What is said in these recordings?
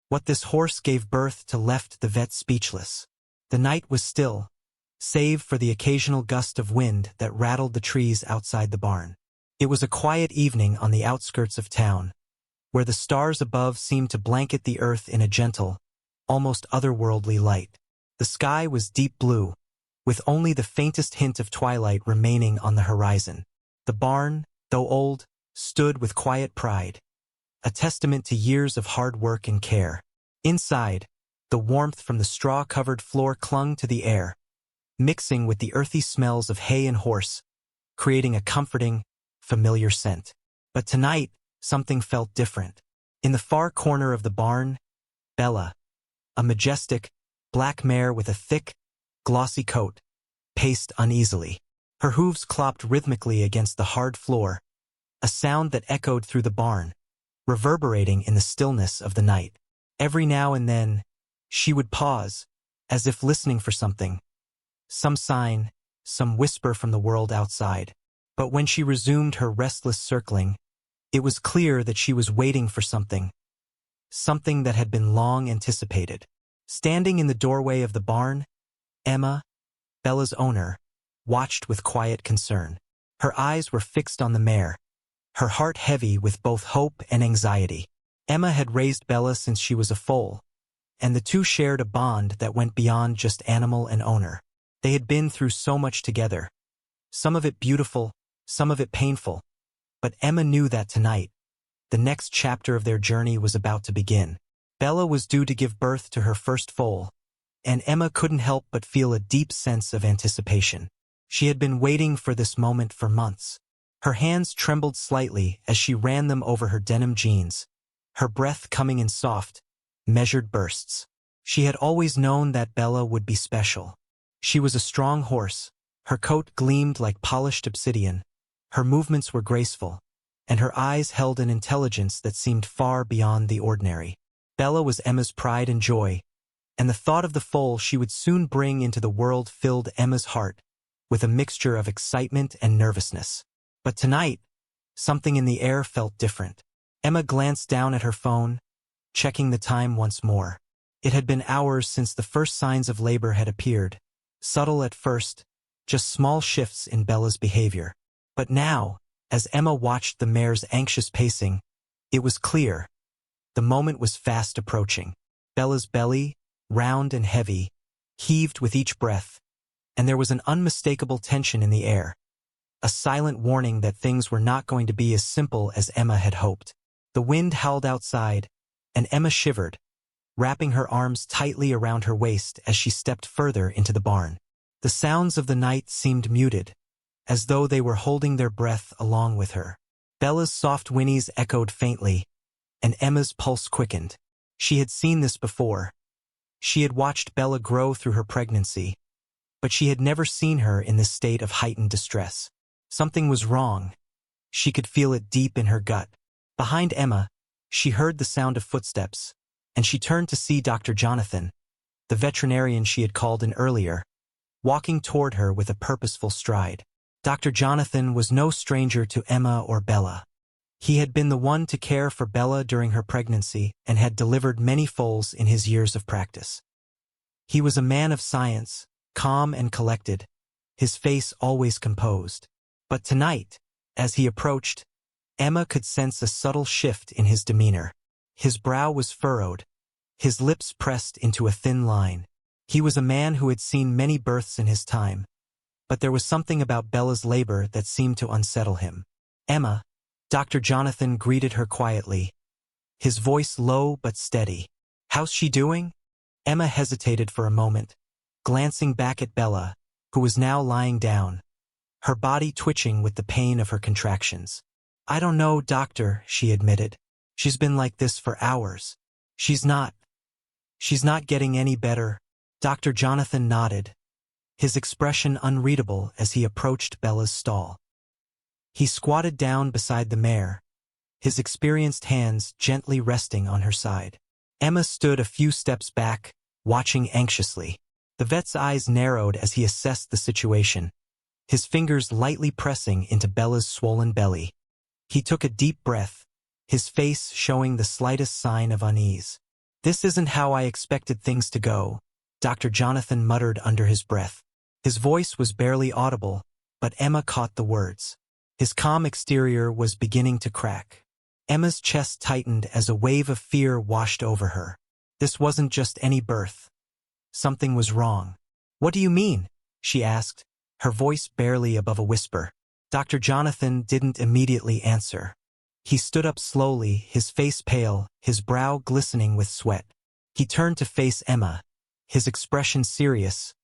What this horse gave birth to left the vet speechless. The night was still, save for the occasional gust of wind that rattled the trees outside the barn. It was a quiet evening on the outskirts of town, where the stars above seemed to blanket the earth in a gentle, almost otherworldly light. The sky was deep blue, with only the faintest hint of twilight remaining on the horizon. The barn, though old, stood with quiet pride, a testament to years of hard work and care. Inside, the warmth from the straw-covered floor clung to the air, mixing with the earthy smells of hay and horse, creating a comforting, familiar scent. But tonight, something felt different. In the far corner of the barn, Bella, a majestic, black mare with a thick, glossy coat, paced uneasily. Her hooves clopped rhythmically against the hard floor, a sound that echoed through the barn, reverberating in the stillness of the night. Every now and then, she would pause, as if listening for something, some sign, some whisper from the world outside. But when she resumed her restless circling, it was clear that she was waiting for something that had been long anticipated. Standing in the doorway of the barn, Emma, Bella's owner, watched with quiet concern. Her eyes were fixed on the mare, her heart heavy with both hope and anxiety. Emma had raised Bella since she was a foal, and the two shared a bond that went beyond just animal and owner. They had been through so much together, some of it beautiful, some of it painful, but Emma knew that tonight, the next chapter of their journey was about to begin. Bella was due to give birth to her first foal, and Emma couldn't help but feel a deep sense of anticipation. She had been waiting for this moment for months. Her hands trembled slightly as she ran them over her denim jeans, her breath coming in soft, measured bursts. She had always known that Bella would be special. She was a strong horse, her coat gleamed like polished obsidian, her movements were graceful, and her eyes held an intelligence that seemed far beyond the ordinary. Bella was Emma's pride and joy, and the thought of the foal she would soon bring into the world filled Emma's heart with a mixture of excitement and nervousness. But tonight, something in the air felt different. Emma glanced down at her phone, checking the time once more. It had been hours since the first signs of labor had appeared, subtle at first, just small shifts in Bella's behavior. But now, as Emma watched the mare's anxious pacing, it was clear. The moment was fast approaching. Bella's belly, round and heavy, heaved with each breath, and there was an unmistakable tension in the air, a silent warning that things were not going to be as simple as Emma had hoped. The wind howled outside, and Emma shivered, wrapping her arms tightly around her waist as she stepped further into the barn. The sounds of the night seemed muted, as though they were holding their breath along with her. Bella's soft whinnies echoed faintly, and Emma's pulse quickened. She had seen this before. She had watched Bella grow through her pregnancy, but she had never seen her in this state of heightened distress. Something was wrong. She could feel it deep in her gut. Behind Emma, she heard the sound of footsteps, and she turned to see Dr. Jonathan, the veterinarian she had called in earlier, walking toward her with a purposeful stride. Dr. Jonathan was no stranger to Emma or Bella. He had been the one to care for Bella during her pregnancy and had delivered many foals in his years of practice. He was a man of science, calm and collected, his face always composed. But tonight, as he approached, Emma could sense a subtle shift in his demeanor. His brow was furrowed, his lips pressed into a thin line. He was a man who had seen many births in his time, but there was something about Bella's labor that seemed to unsettle him. "Emma," Dr. Jonathan greeted her quietly, his voice low but steady. "How's she doing?" Emma hesitated for a moment, glancing back at Bella, who was now lying down, her body twitching with the pain of her contractions. "I don't know, doctor," she admitted. "She's been like this for hours. She's not getting any better." Dr. Jonathan nodded, his expression unreadable as he approached Bella's stall. He squatted down beside the mare, his experienced hands gently resting on her side. Emma stood a few steps back, watching anxiously. The vet's eyes narrowed as he assessed the situation, his fingers lightly pressing into Bella's swollen belly. He took a deep breath, his face showing the slightest sign of unease. "This isn't how I expected things to go," Dr. Jonathan muttered under his breath. His voice was barely audible, but Emma caught the words. His calm exterior was beginning to crack. Emma's chest tightened as a wave of fear washed over her. This wasn't just any birth. Something was wrong. "What do you mean?" she asked, her voice barely above a whisper. Dr. Jonathan didn't immediately answer. He stood up slowly, his face pale, his brow glistening with sweat. He turned to face Emma, his expression serious,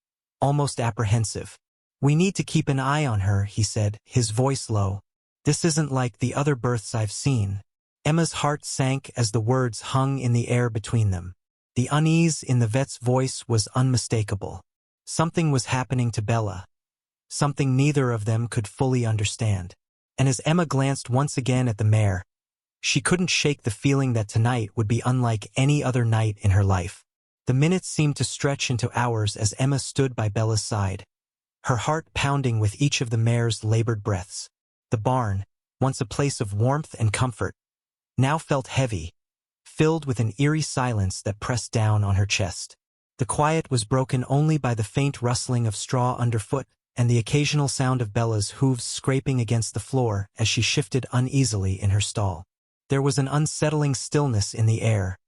almost apprehensive. "We need to keep an eye on her," he said, his voice low. "This isn't like the other births I've seen." Emma's heart sank as the words hung in the air between them. The unease in the vet's voice was unmistakable. Something was happening to Bella. Something neither of them could fully understand. And as Emma glanced once again at the mare, she couldn't shake the feeling that tonight would be unlike any other night in her life. The minutes seemed to stretch into hours as Emma stood by Bella's side, her heart pounding with each of the mare's labored breaths. The barn, once a place of warmth and comfort, now felt heavy, filled with an eerie silence that pressed down on her chest. The quiet was broken only by the faint rustling of straw underfoot and the occasional sound of Bella's hooves scraping against the floor as she shifted uneasily in her stall. There was an unsettling stillness in the air,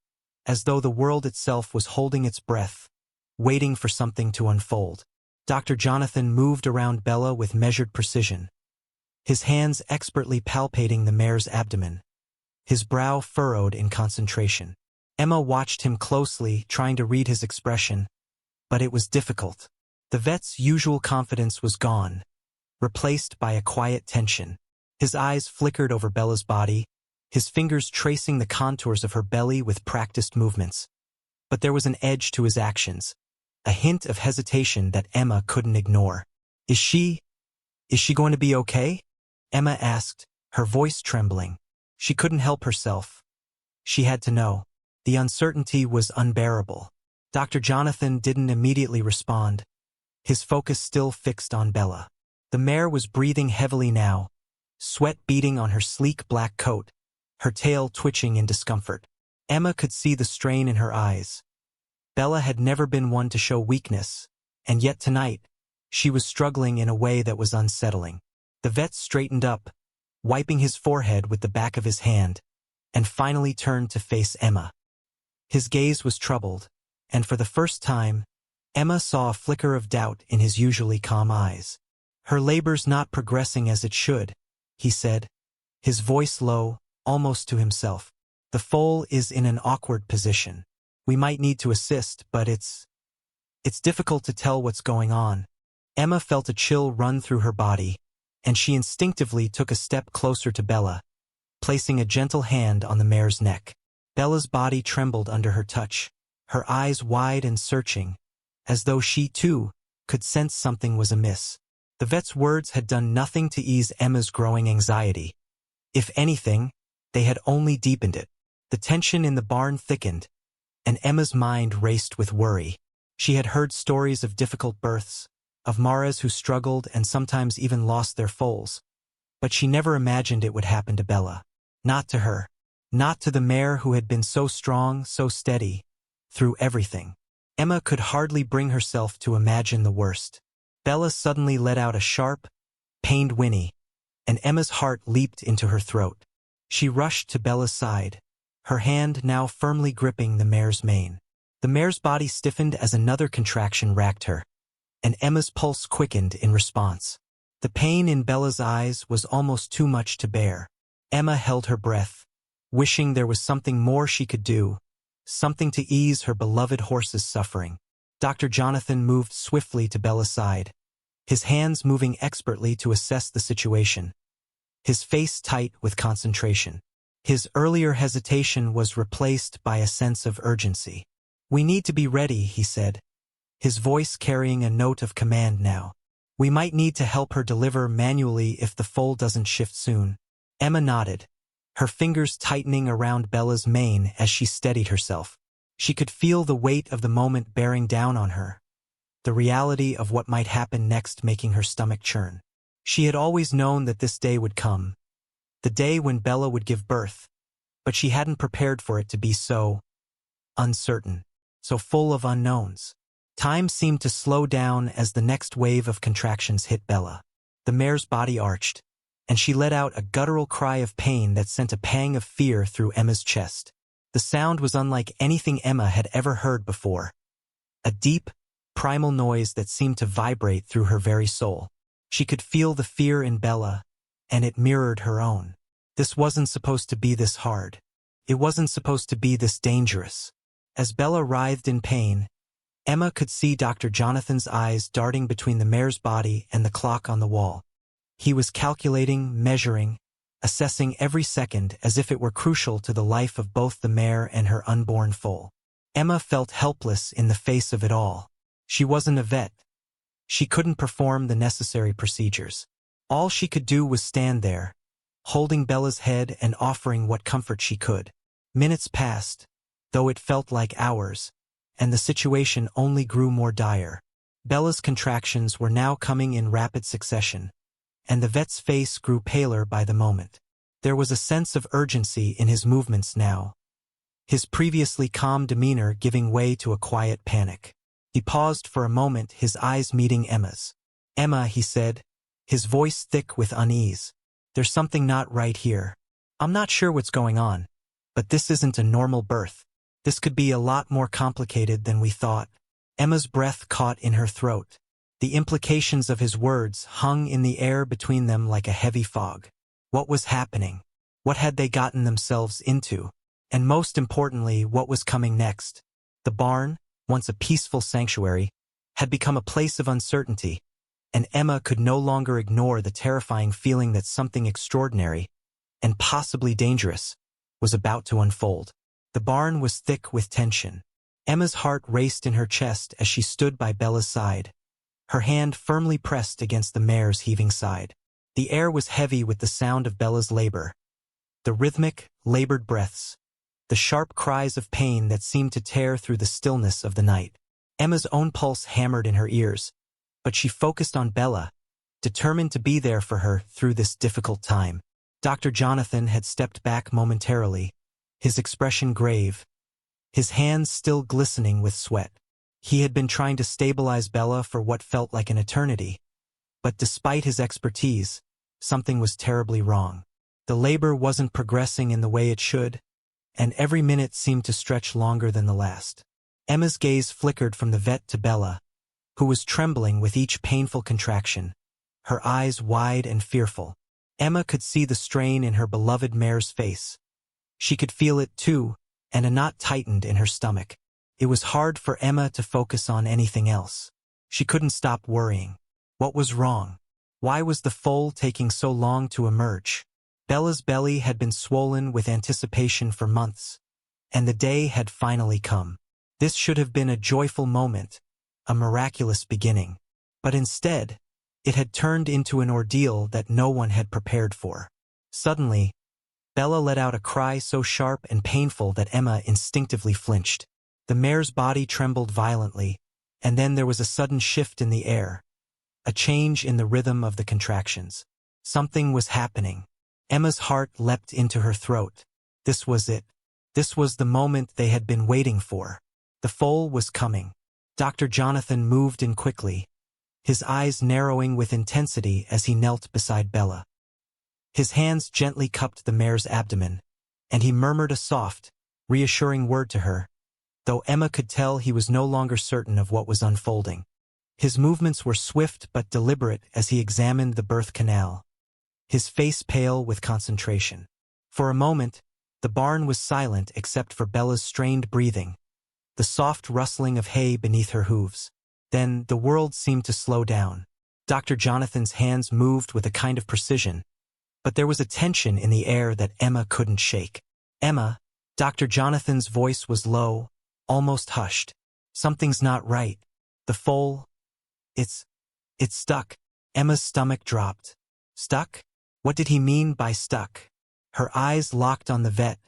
as though the world itself was holding its breath, waiting for something to unfold. Dr. Jonathan moved around Bella with measured precision, his hands expertly palpating the mare's abdomen, his brow furrowed in concentration. Emma watched him closely, trying to read his expression, but it was difficult. The vet's usual confidence was gone, replaced by a quiet tension. His eyes flickered over Bella's body, his fingers tracing the contours of her belly with practiced movements. But there was an edge to his actions, a hint of hesitation that Emma couldn't ignore. Is she going to be okay?" Emma asked, her voice trembling. She couldn't help herself. She had to know. The uncertainty was unbearable. Dr. Jonathan didn't immediately respond, his focus still fixed on Bella. The mare was breathing heavily now, sweat beading on her sleek black coat, her tail twitching in discomfort. Emma could see the strain in her eyes. Bella had never been one to show weakness, and yet tonight, she was struggling in a way that was unsettling. The vet straightened up, wiping his forehead with the back of his hand, and finally turned to face Emma. His gaze was troubled, and for the first time, Emma saw a flicker of doubt in his usually calm eyes. "Her labor's not progressing as it should," he said, his voice low, almost to himself. "The foal is in an awkward position. We might need to assist, but it's difficult to tell what's going on." Emma felt a chill run through her body, and she instinctively took a step closer to Bella, placing a gentle hand on the mare's neck. Bella's body trembled under her touch, her eyes wide and searching, as though she, too, could sense something was amiss. The vet's words had done nothing to ease Emma's growing anxiety. If anything, they had only deepened it. The tension in the barn thickened, and Emma's mind raced with worry. She had heard stories of difficult births, of mares who struggled and sometimes even lost their foals, but she never imagined it would happen to Bella. Not to her. Not to the mare who had been so strong, so steady, through everything. Emma could hardly bring herself to imagine the worst. Bella suddenly let out a sharp, pained whinny, and Emma's heart leaped into her throat. She rushed to Bella's side, her hand now firmly gripping the mare's mane. The mare's body stiffened as another contraction racked her, and Emma's pulse quickened in response. The pain in Bella's eyes was almost too much to bear. Emma held her breath, wishing there was something more she could do, something to ease her beloved horse's suffering. Dr. Jonathan moved swiftly to Bella's side, his hands moving expertly to assess the situation, his face tight with concentration. His earlier hesitation was replaced by a sense of urgency. "We need to be ready," he said, his voice carrying a note of command now. "We might need to help her deliver manually if the foal doesn't shift soon." Emma nodded, her fingers tightening around Bella's mane as she steadied herself. She could feel the weight of the moment bearing down on her, the reality of what might happen next making her stomach churn. She had always known that this day would come, the day when Bella would give birth, but she hadn't prepared for it to be so uncertain, so full of unknowns. Time seemed to slow down as the next wave of contractions hit Bella. The mare's body arched, and she let out a guttural cry of pain that sent a pang of fear through Emma's chest. The sound was unlike anything Emma had ever heard before. A deep, primal noise that seemed to vibrate through her very soul. She could feel the fear in Bella, and it mirrored her own. This wasn't supposed to be this hard. It wasn't supposed to be this dangerous. As Bella writhed in pain, Emma could see Dr. Jonathan's eyes darting between the mare's body and the clock on the wall. He was calculating, measuring, assessing every second as if it were crucial to the life of both the mare and her unborn foal. Emma felt helpless in the face of it all. She wasn't a vet. She couldn't perform the necessary procedures. All she could do was stand there, holding Bella's head and offering what comfort she could. Minutes passed, though it felt like hours, and the situation only grew more dire. Bella's contractions were now coming in rapid succession, and the vet's face grew paler by the moment. There was a sense of urgency in his movements now, his previously calm demeanor giving way to a quiet panic. He paused for a moment, his eyes meeting Emma's. "Emma," he said, his voice thick with unease. "There's something not right here. I'm not sure what's going on, but this isn't a normal birth. This could be a lot more complicated than we thought." Emma's breath caught in her throat. The implications of his words hung in the air between them like a heavy fog. What was happening? What had they gotten themselves into? And most importantly, what was coming next? The barn, once a peaceful sanctuary, had become a place of uncertainty, and Emma could no longer ignore the terrifying feeling that something extraordinary, and possibly dangerous, was about to unfold. The barn was thick with tension. Emma's heart raced in her chest as she stood by Bella's side, her hand firmly pressed against the mare's heaving side. The air was heavy with the sound of Bella's labor, the rhythmic, labored breaths, the sharp cries of pain that seemed to tear through the stillness of the night. Emma's own pulse hammered in her ears, but she focused on Bella, determined to be there for her through this difficult time. Dr. Jonathan had stepped back momentarily, his expression grave, his hands still glistening with sweat. He had been trying to stabilize Bella for what felt like an eternity, but despite his expertise, something was terribly wrong. The labor wasn't progressing in the way it should, and every minute seemed to stretch longer than the last. Emma's gaze flickered from the vet to Bella, who was trembling with each painful contraction, her eyes wide and fearful. Emma could see the strain in her beloved mare's face. She could feel it too, and a knot tightened in her stomach. It was hard for Emma to focus on anything else. She couldn't stop worrying. What was wrong? Why was the foal taking so long to emerge? Bella's belly had been swollen with anticipation for months, and the day had finally come. This should have been a joyful moment, a miraculous beginning. But instead, it had turned into an ordeal that no one had prepared for. Suddenly, Bella let out a cry so sharp and painful that Emma instinctively flinched. The mare's body trembled violently, and then there was a sudden shift in the air, a change in the rhythm of the contractions. Something was happening. Emma's heart leapt into her throat. This was it. This was the moment they had been waiting for. The foal was coming. Dr. Jonathan moved in quickly, his eyes narrowing with intensity as he knelt beside Bella. His hands gently cupped the mare's abdomen, and he murmured a soft, reassuring word to her, though Emma could tell he was no longer certain of what was unfolding. His movements were swift but deliberate as he examined the birth canal, his face pale with concentration. For a moment, the barn was silent except for Bella's strained breathing, the soft rustling of hay beneath her hooves. Then the world seemed to slow down. Dr. Jonathan's hands moved with a kind of precision, but there was a tension in the air that Emma couldn't shake. "Emma," Dr. Jonathan's voice was low, almost hushed. "Something's not right. The foal, it's stuck." Emma's stomach dropped. Stuck? What did he mean by stuck? Her eyes locked on the vet,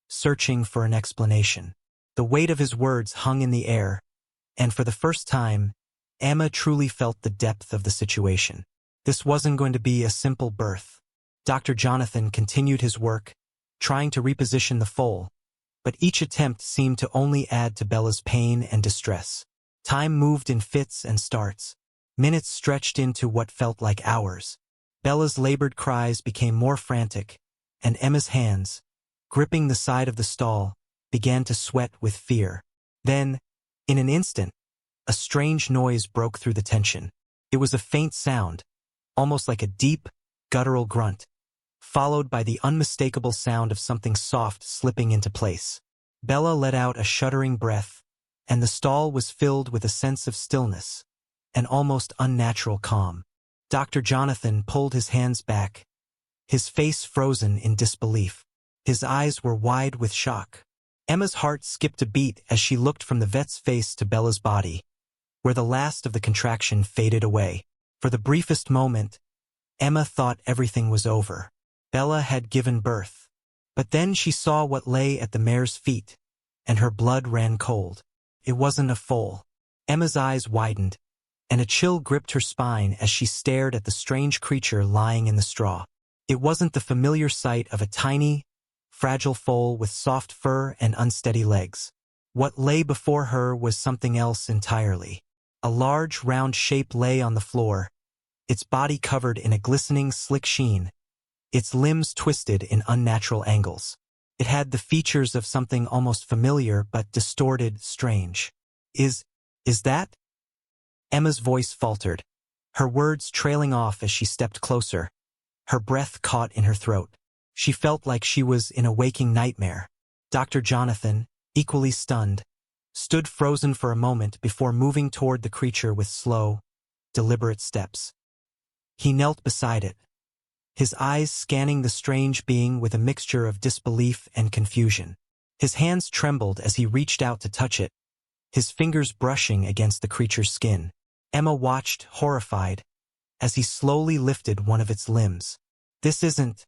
searching for an explanation. The weight of his words hung in the air, and for the first time, Emma truly felt the depth of the situation. This wasn't going to be a simple birth. Dr. Jonathan continued his work, trying to reposition the foal, but each attempt seemed to only add to Bella's pain and distress. Time moved in fits and starts. Minutes stretched into what felt like hours. Bella's labored cries became more frantic, and Emma's hands, gripping the side of the stall, began to sweat with fear. Then, in an instant, a strange noise broke through the tension. It was a faint sound, almost like a deep, guttural grunt, followed by the unmistakable sound of something soft slipping into place. Bella let out a shuddering breath, and the stall was filled with a sense of stillness, an almost unnatural calm. Dr. Jonathan pulled his hands back, his face frozen in disbelief. His eyes were wide with shock. Emma's heart skipped a beat as she looked from the vet's face to Bella's body, where the last of the contraction faded away. For the briefest moment, Emma thought everything was over. Bella had given birth. But then she saw what lay at the mare's feet, and her blood ran cold. It wasn't a foal. Emma's eyes widened, and a chill gripped her spine as she stared at the strange creature lying in the straw. It wasn't the familiar sight of a tiny, fragile foal with soft fur and unsteady legs. What lay before her was something else entirely. A large, round shape lay on the floor, its body covered in a glistening, slick sheen, its limbs twisted in unnatural angles. It had the features of something almost familiar but distorted, strange. Is that? Emma's voice faltered, her words trailing off as she stepped closer, her breath caught in her throat. She felt like she was in a waking nightmare. Dr. Jonathan, equally stunned, stood frozen for a moment before moving toward the creature with slow, deliberate steps. He knelt beside it, his eyes scanning the strange being with a mixture of disbelief and confusion. His hands trembled as he reached out to touch it, his fingers brushing against the creature's skin. Emma watched, horrified, as he slowly lifted one of its limbs. This isn't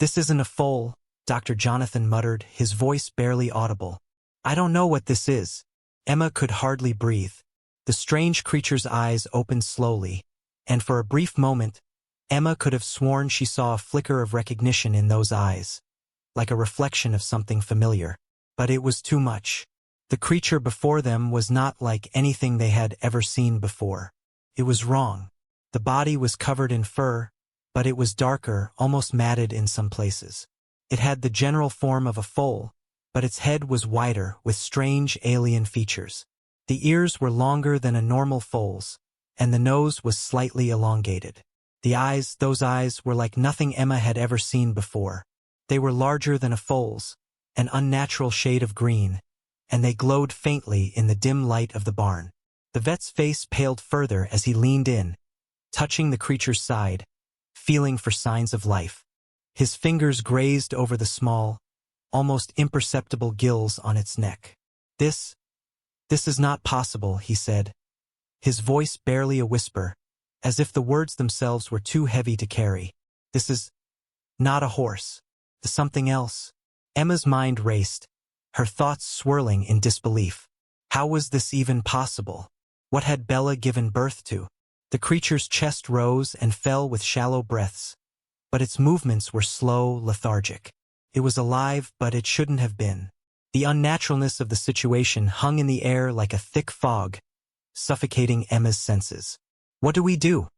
a foal," Dr. Jonathan muttered, his voice barely audible. "I don't know what this is." Emma could hardly breathe. The strange creature's eyes opened slowly, and for a brief moment, Emma could have sworn she saw a flicker of recognition in those eyes, like a reflection of something familiar. But it was too much. The creature before them was not like anything they had ever seen before. It was wrong. The body was covered in fur, but it was darker, almost matted in some places. It had the general form of a foal, but its head was wider, with strange alien features. The ears were longer than a normal foal's, and the nose was slightly elongated. Those eyes were like nothing Emma had ever seen before. They were larger than a foal's, an unnatural shade of green, and they glowed faintly in the dim light of the barn. The vet's face paled further as he leaned in, touching the creature's side, feeling for signs of life. His fingers grazed over the small, almost imperceptible gills on its neck. This is not possible," he said, his voice barely a whisper, as if the words themselves were too heavy to carry. "This is not a horse. The something else." Emma's mind raced, her thoughts swirling in disbelief. How was this even possible? What had Bella given birth to? The creature's chest rose and fell with shallow breaths, but its movements were slow, lethargic. It was alive, but it shouldn't have been. The unnaturalness of the situation hung in the air like a thick fog, suffocating Emma's senses. "What do we do?"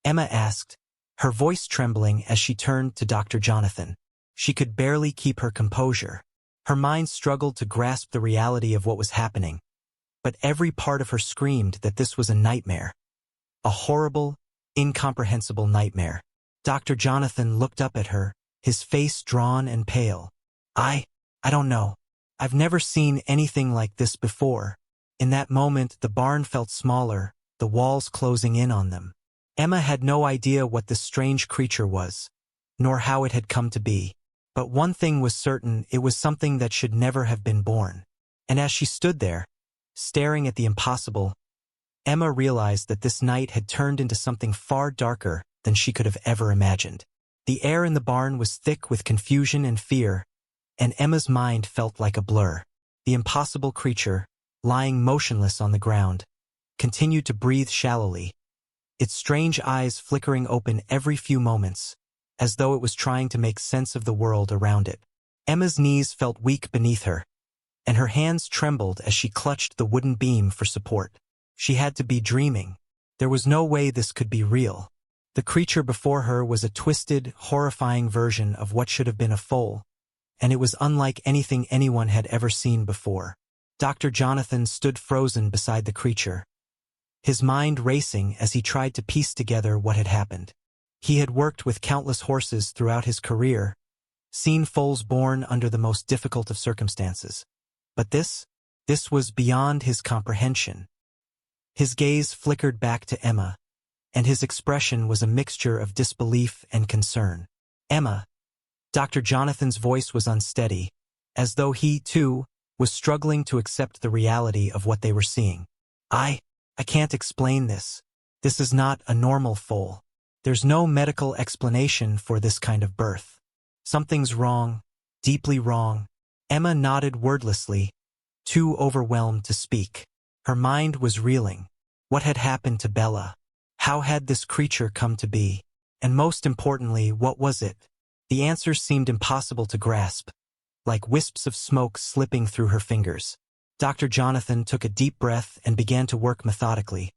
Emma asked, her voice trembling as she turned to Dr. Jonathan. She could barely keep her composure. Her mind struggled to grasp the reality of what was happening, but every part of her screamed that this was a nightmare. A horrible, incomprehensible nightmare. Dr. Jonathan looked up at her, his face drawn and pale. I don't know. I've never seen anything like this before." In that moment, the barn felt smaller, the walls closing in on them. Emma had no idea what this strange creature was, nor how it had come to be. But one thing was certain: it was something that should never have been born. And as she stood there, staring at the impossible, Emma realized that this night had turned into something far darker than she could have ever imagined. The air in the barn was thick with confusion and fear, and Emma's mind felt like a blur. The impossible creature, lying motionless on the ground, continued to breathe shallowly, its strange eyes flickering open every few moments, as though it was trying to make sense of the world around it. Emma's knees felt weak beneath her, and her hands trembled as she clutched the wooden beam for support. She had to be dreaming. There was no way this could be real. The creature before her was a twisted, horrifying version of what should have been a foal, and it was unlike anything anyone had ever seen before. Dr. Jonathan stood frozen beside the creature, his mind racing as he tried to piece together what had happened. He had worked with countless horses throughout his career, seen foals born under the most difficult of circumstances. But this was beyond his comprehension. His gaze flickered back to Emma, and his expression was a mixture of disbelief and concern. Emma. Dr. Jonathan's voice was unsteady, as though he, too, was struggling to accept the reality of what they were seeing. I can't explain this. This is not a normal foal. There's no medical explanation for this kind of birth. Something's wrong, deeply wrong. Emma nodded wordlessly, too overwhelmed to speak. Her mind was reeling. What had happened to Bella? How had this creature come to be? And most importantly, what was it? The answers seemed impossible to grasp, like wisps of smoke slipping through her fingers. Dr. Jonathan took a deep breath and began to work methodically,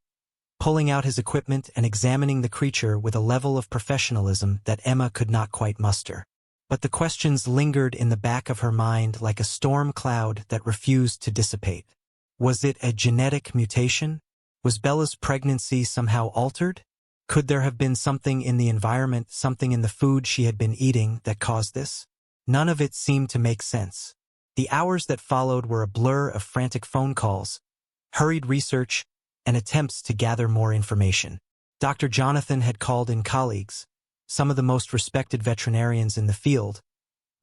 pulling out his equipment and examining the creature with a level of professionalism that Emma could not quite muster. But the questions lingered in the back of her mind like a storm cloud that refused to dissipate. Was it a genetic mutation? Was Bella's pregnancy somehow altered? Could there have been something in the environment, something in the food she had been eating that caused this? None of it seemed to make sense. The hours that followed were a blur of frantic phone calls, hurried research, and attempts to gather more information. Dr. Jonathan had called in colleagues, some of the most respected veterinarians in the field,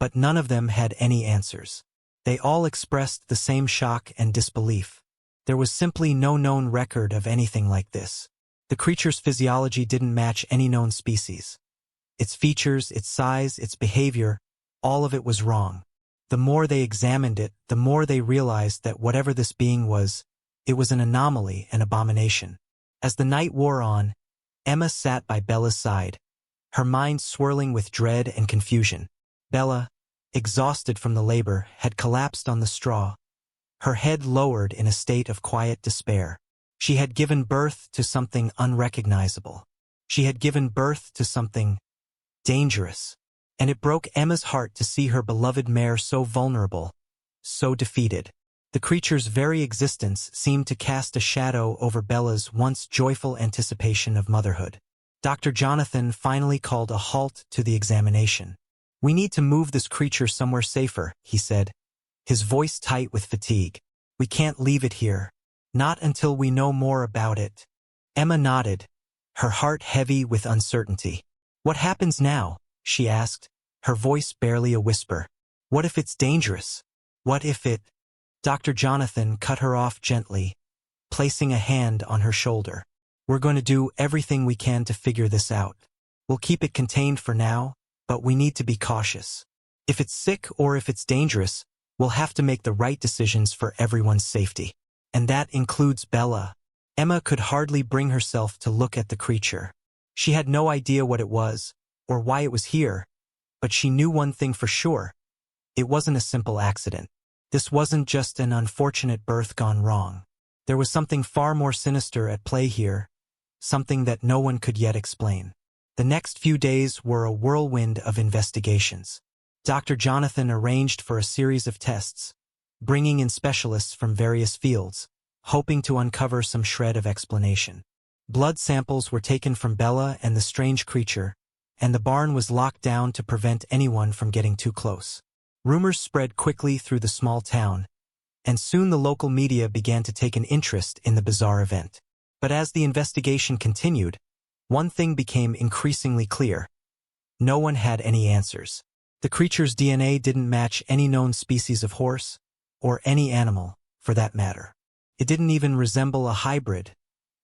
but none of them had any answers. They all expressed the same shock and disbelief. There was simply no known record of anything like this. The creature's physiology didn't match any known species. Its features, its size, its behavior, all of it was wrong. The more they examined it, the more they realized that whatever this being was, it was an anomaly, an abomination. As the night wore on, Emma sat by Bella's side, her mind swirling with dread and confusion. Bella, exhausted from the labor, had collapsed on the straw, her head lowered in a state of quiet despair. She had given birth to something unrecognizable. She had given birth to something dangerous, and it broke Emma's heart to see her beloved mare so vulnerable, so defeated. The creature's very existence seemed to cast a shadow over Bella's once joyful anticipation of motherhood. Dr. Jonathan finally called a halt to the examination. "We need to move this creature somewhere safer," he said, his voice tight with fatigue. "We can't leave it here. Not until we know more about it." Emma nodded, her heart heavy with uncertainty. "What happens now?" she asked, her voice barely a whisper. "What if it's dangerous? What if it—" Dr. Jonathan cut her off gently, placing a hand on her shoulder. "We're going to do everything we can to figure this out. We'll keep it contained for now, but we need to be cautious. If it's sick or if it's dangerous, we'll have to make the right decisions for everyone's safety. And that includes Bella." Emma could hardly bring herself to look at the creature. She had no idea what it was, or why it was here, but she knew one thing for sure. It wasn't a simple accident. This wasn't just an unfortunate birth gone wrong. There was something far more sinister at play here, something that no one could yet explain. The next few days were a whirlwind of investigations. Dr. Jonathan arranged for a series of tests, bringing in specialists from various fields, hoping to uncover some shred of explanation. Blood samples were taken from Bella and the strange creature, and the barn was locked down to prevent anyone from getting too close. Rumors spread quickly through the small town, and soon the local media began to take an interest in the bizarre event. But as the investigation continued, one thing became increasingly clear. No one had any answers. The creature's DNA didn't match any known species of horse, or any animal, for that matter. It didn't even resemble a hybrid,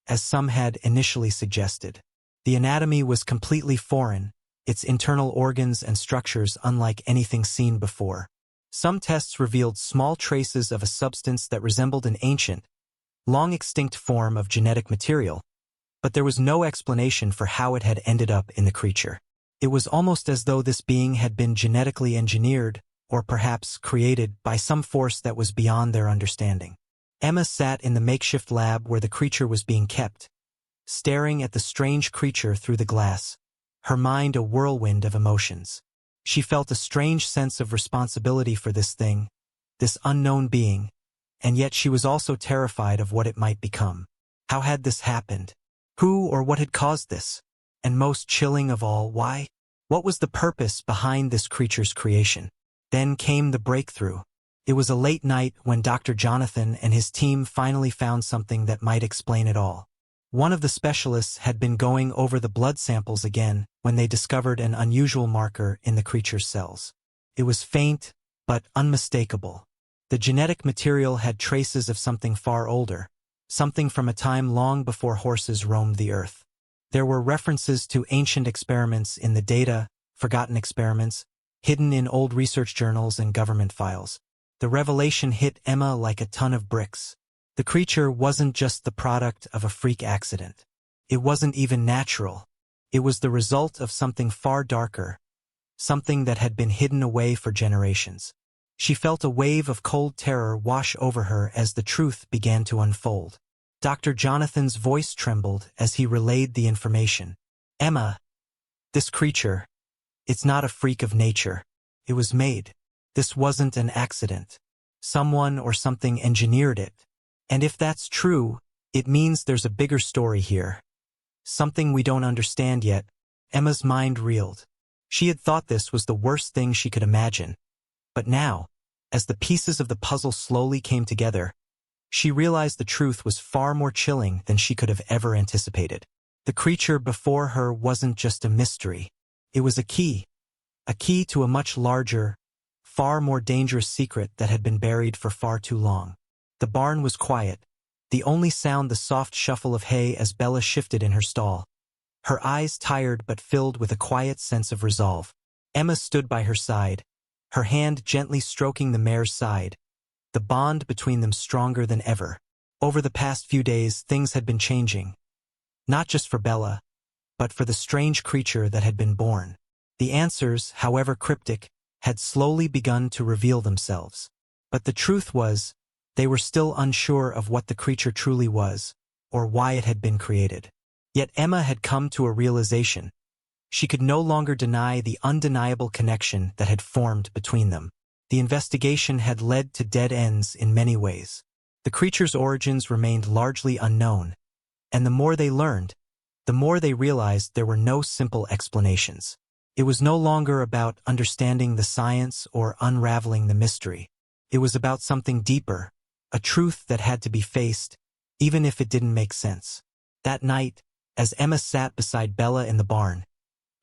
as some had initially suggested. The anatomy was completely foreign, its internal organs and structures unlike anything seen before. Some tests revealed small traces of a substance that resembled an ancient, long-extinct form of genetic material, but there was no explanation for how it had ended up in the creature. It was almost as though this being had been genetically engineered or perhaps created by some force that was beyond their understanding. Emma sat in the makeshift lab where the creature was being kept, staring at the strange creature through the glass, her mind a whirlwind of emotions. She felt a strange sense of responsibility for this thing, this unknown being, and yet she was also terrified of what it might become. How had this happened? Who or what had caused this? And most chilling of all, why? What was the purpose behind this creature's creation? Then came the breakthrough. It was a late night when Dr. Jonathan and his team finally found something that might explain it all. One of the specialists had been going over the blood samples again when they discovered an unusual marker in the creature's cells. It was faint, but unmistakable. The genetic material had traces of something far older, something from a time long before horses roamed the earth. There were references to ancient experiments in the data, forgotten experiments, hidden in old research journals and government files. The revelation hit Emma like a ton of bricks. The creature wasn't just the product of a freak accident. It wasn't even natural. It was the result of something far darker, something that had been hidden away for generations. She felt a wave of cold terror wash over her as the truth began to unfold. Dr. Jonathan's voice trembled as he relayed the information. Emma, this creature, it's not a freak of nature. It was made. This wasn't an accident. Someone or something engineered it. And if that's true, it means there's a bigger story here. Something we don't understand yet. Emma's mind reeled. She had thought this was the worst thing she could imagine. But now, as the pieces of the puzzle slowly came together, she realized the truth was far more chilling than she could have ever anticipated. The creature before her wasn't just a mystery. It was a key to a much larger, far more dangerous secret that had been buried for far too long. The barn was quiet, the only sound the soft shuffle of hay as Bella shifted in her stall. Her eyes tired but filled with a quiet sense of resolve. Emma stood by her side, her hand gently stroking the mare's side, the bond between them stronger than ever. Over the past few days, things had been changing. Not just for Bella, but for the strange creature that had been born. The answers, however cryptic, had slowly begun to reveal themselves. But the truth was, they were still unsure of what the creature truly was, or why it had been created. Yet Emma had come to a realization. She could no longer deny the undeniable connection that had formed between them. The investigation had led to dead ends in many ways. The creature's origins remained largely unknown, and the more they learned, the more they realized there were no simple explanations. It was no longer about understanding the science or unraveling the mystery. It was about something deeper, a truth that had to be faced, even if it didn't make sense. That night, as Emma sat beside Bella in the barn,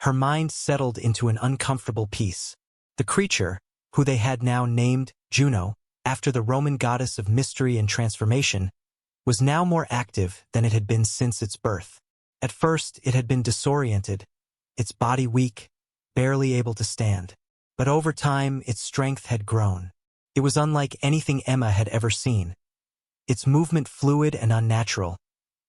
her mind settled into an uncomfortable peace. The creature, who they had now named Juno, after the Roman goddess of mystery and transformation, was now more active than it had been since its birth. At first, it had been disoriented, its body weak, barely able to stand. But over time, its strength had grown. It was unlike anything Emma had ever seen. Its movement fluid and unnatural,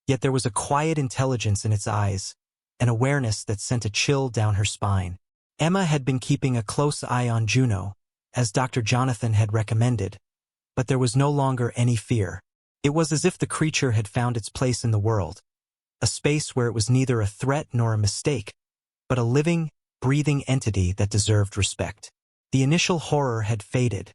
yet there was a quiet intelligence in its eyes, an awareness that sent a chill down her spine. Emma had been keeping a close eye on Juno, as Dr. Jonathan had recommended, but there was no longer any fear. It was as if the creature had found its place in the world, a space where it was neither a threat nor a mistake, but a living, breathing entity that deserved respect. The initial horror had faded,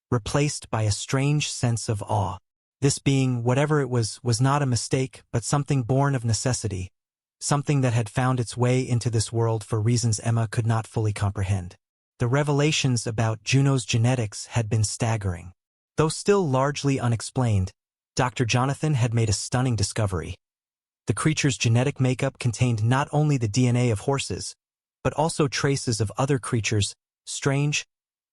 replaced by a strange sense of awe. This being, whatever it was not a mistake, but something born of necessity, something that had found its way into this world for reasons Emma could not fully comprehend. The revelations about Juno's genetics had been staggering. Though still largely unexplained, Dr. Jonathan had made a stunning discovery. The creature's genetic makeup contained not only the DNA of horses, but also traces of other creatures, strange,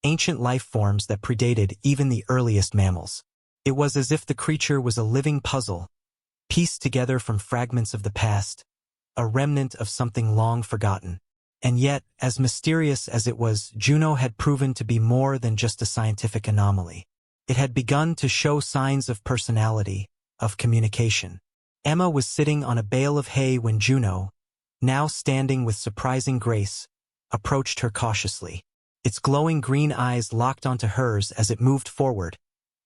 ancient life forms that predated even the earliest mammals. It was as if the creature was a living puzzle, pieced together from fragments of the past, a remnant of something long forgotten. And yet, as mysterious as it was, Juno had proven to be more than just a scientific anomaly. It had begun to show signs of personality, of communication. Emma was sitting on a bale of hay when Juno, now standing with surprising grace, approached her cautiously. Its glowing green eyes locked onto hers as it moved forward,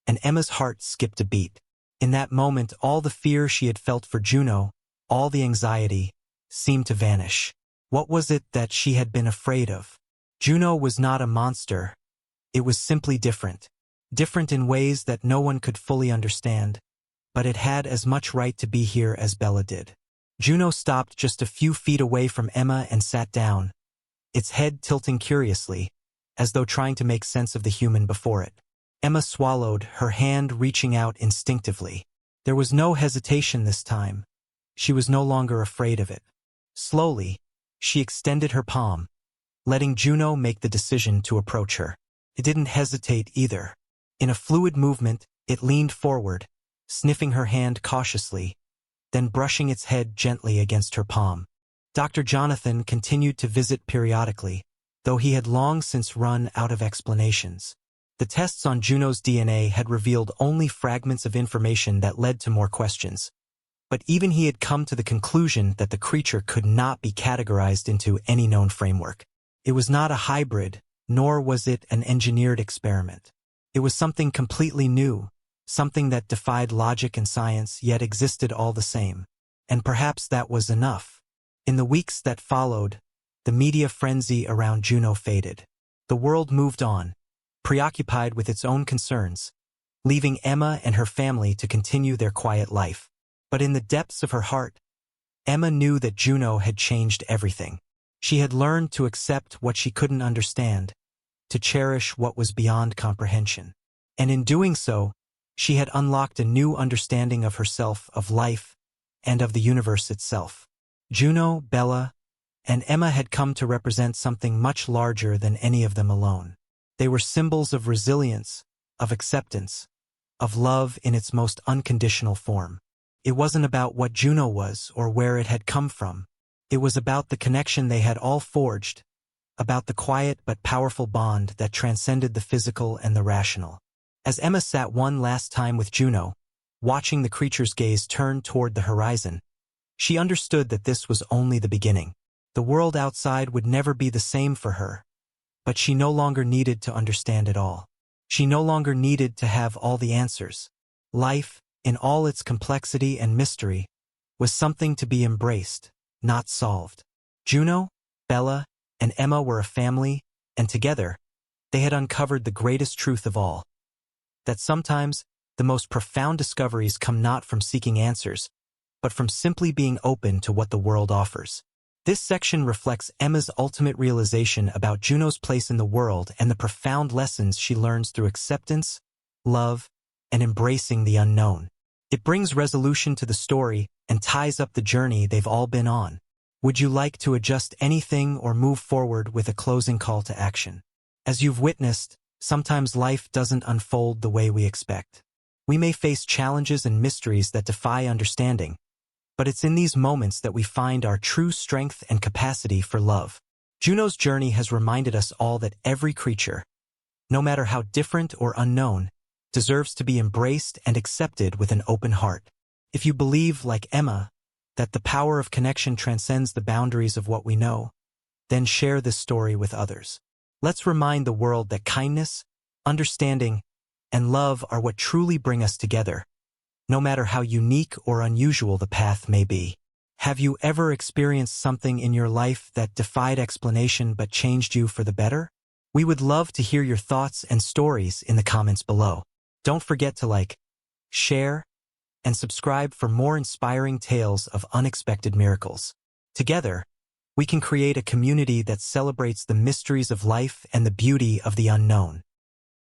and Emma's heart skipped a beat. In that moment, all the fear she had felt for Juno, all the anxiety, seemed to vanish. What was it that she had been afraid of? Juno was not a monster. It was simply different. Different in ways that no one could fully understand, but it had as much right to be here as Bella did. Juno stopped just a few feet away from Emma and sat down, its head tilting curiously, as though trying to make sense of the human before it. Emma swallowed, her hand reaching out instinctively. There was no hesitation this time. She was no longer afraid of it. Slowly, she extended her palm, letting Juno make the decision to approach her. It didn't hesitate either. In a fluid movement, it leaned forward, sniffing her hand cautiously, then brushing its head gently against her palm. Dr. Jonathan continued to visit periodically, though he had long since run out of explanations. The tests on Juno's DNA had revealed only fragments of information that led to more questions. But even he had come to the conclusion that the creature could not be categorized into any known framework. It was not a hybrid, nor was it an engineered experiment. It was something completely new, something that defied logic and science yet existed all the same. And perhaps that was enough. In the weeks that followed, the media frenzy around Juno faded. The world moved on, preoccupied with its own concerns, leaving Emma and her family to continue their quiet life. But in the depths of her heart, Emma knew that Juno had changed everything. She had learned to accept what she couldn't understand, to cherish what was beyond comprehension. And in doing so, she had unlocked a new understanding of herself, of life, and of the universe itself. Juno, Bella, and Emma had come to represent something much larger than any of them alone. They were symbols of resilience, of acceptance, of love in its most unconditional form. It wasn't about what Juno was or where it had come from. It was about the connection they had all forged, about the quiet but powerful bond that transcended the physical and the rational. As Emma sat one last time with Juno, watching the creature's gaze turn toward the horizon, she understood that this was only the beginning. The world outside would never be the same for her, but she no longer needed to understand it all. She no longer needed to have all the answers. Life, in all its complexity and mystery, was something to be embraced, not solved. Juno, Bella, and Emma were a family, and together, they had uncovered the greatest truth of all. That sometimes, the most profound discoveries come not from seeking answers, but from simply being open to what the world offers. This section reflects Emma's ultimate realization about Juno's place in the world and the profound lessons she learns through acceptance, love, and embracing the unknown. It brings resolution to the story and ties up the journey they've all been on. Would you like to adjust anything or move forward with a closing call to action? As you've witnessed, sometimes life doesn't unfold the way we expect. We may face challenges and mysteries that defy understanding, but it's in these moments that we find our true strength and capacity for love. Juno's journey has reminded us all that every creature, no matter how different or unknown, deserves to be embraced and accepted with an open heart. If you believe, like Emma, that the power of connection transcends the boundaries of what we know, then share this story with others. Let's remind the world that kindness, understanding, and love are what truly bring us together, no matter how unique or unusual the path may be. Have you ever experienced something in your life that defied explanation but changed you for the better? We would love to hear your thoughts and stories in the comments below. Don't forget to like, share, and subscribe for more inspiring tales of unexpected miracles. Together, we can create a community that celebrates the mysteries of life and the beauty of the unknown.